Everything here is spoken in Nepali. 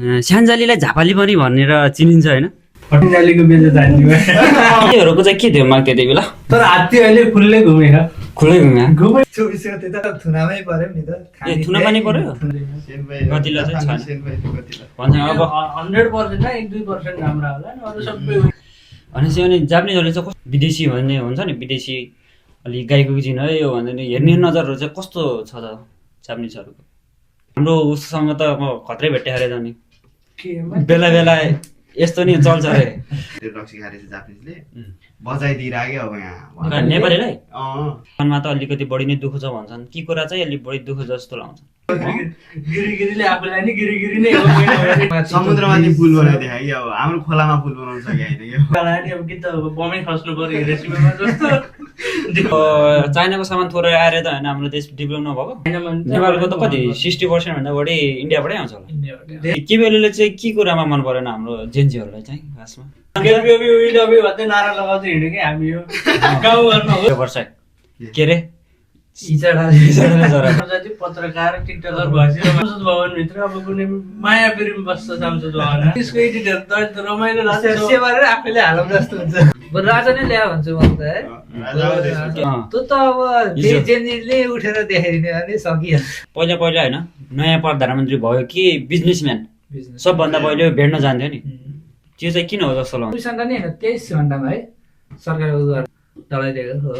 स्यान्जालीलाई झापाली पनि भनेर चिनिन्छ होइन? फटिन्जालीको बेला जान्थ्यो यिनीहरूको चाहिँ के थियो माग त्यति बेला? तर हात्ती अहिले खुल्लै घुमेर खुलै घुम्या घुमे 24 गते त थुनामै पर्यो नि त ए थुना पनि पर्यो कतिलाई चाहिँ छैन भन्छ अब 100% ना 1-2% राम्रो होला नि अरु सबै भनेपछि अनि जापानिजहरूले चाहिँ कस्तो विदेशी भन्ने हुन्छ नि विदेशी अलि गाईको चिन है यो भन्दा नि हेर्ने नजरहरू चाहिँ कस्तो छ त जापानिजहरूको? हाम्रो उससँग त म खत्रै भेट्टे खाले जाने बेला बेला यस्तो नि चल्छ रे रक्सी खाएर चाहिँ जापानिजले बजाइदिइराख्यो अब यहाँ नेपालीलाई मनमा त अलिकति बढी नै दुःख छ भन्छन् कि कुरा चाहिँ अलिक बढी दुःख जस्तो लाग्छ गिरिगिरीले आफूलाई नि गिरिगिरी नै हो समुद्रमाथि पुल बनाइदिए कि अब हाम्रो खोलामा पुल बनाउन सके होइन यो नि अब कि त बमै खस्नु पर्यो रेसिपीमा जस्तो चाइनाको सामान थोरै आएर त होइन हाम्रो देश डेभलप नभएको नेपालको त कति 60% भन्दा बढी इन्डियाबाटै आउँछ होला के बेलाले चाहिँ के कुरामा मन परेन हाम्रो जेन्जीहरूलाई चाहिँ खासमा भन्दै नारा लगाउँदै हिँड्यो कि हामी यो गाउँघरमा हो वर्ष के रे पत्रकार टिकटकर भएपछि संसद भवनभित्र अब कुनै माया प्रेम बस्छ संसद भवन त्यसको एडिटर त रमाइलो लाग्छ सेवाले आफैले हालौँ जस्तो हुन्छ राजा नै ल्यायो भन्छु म त है त्यो त अब जेनजीले उठेर देखाइदिने भने सकिहाल्छ पहिला पहिला होइन नयाँ प्रधानमन्त्री भयो कि बिजनेसम्यान सबभन्दा पहिले भेट्न जान्थ्यो नि त्यो चाहिँ किन हो जस्तो लाग्छ? 2 घण्टा नि होइन 23 घण्टामा है सरकारको द्वारा चलाइदिएको हो।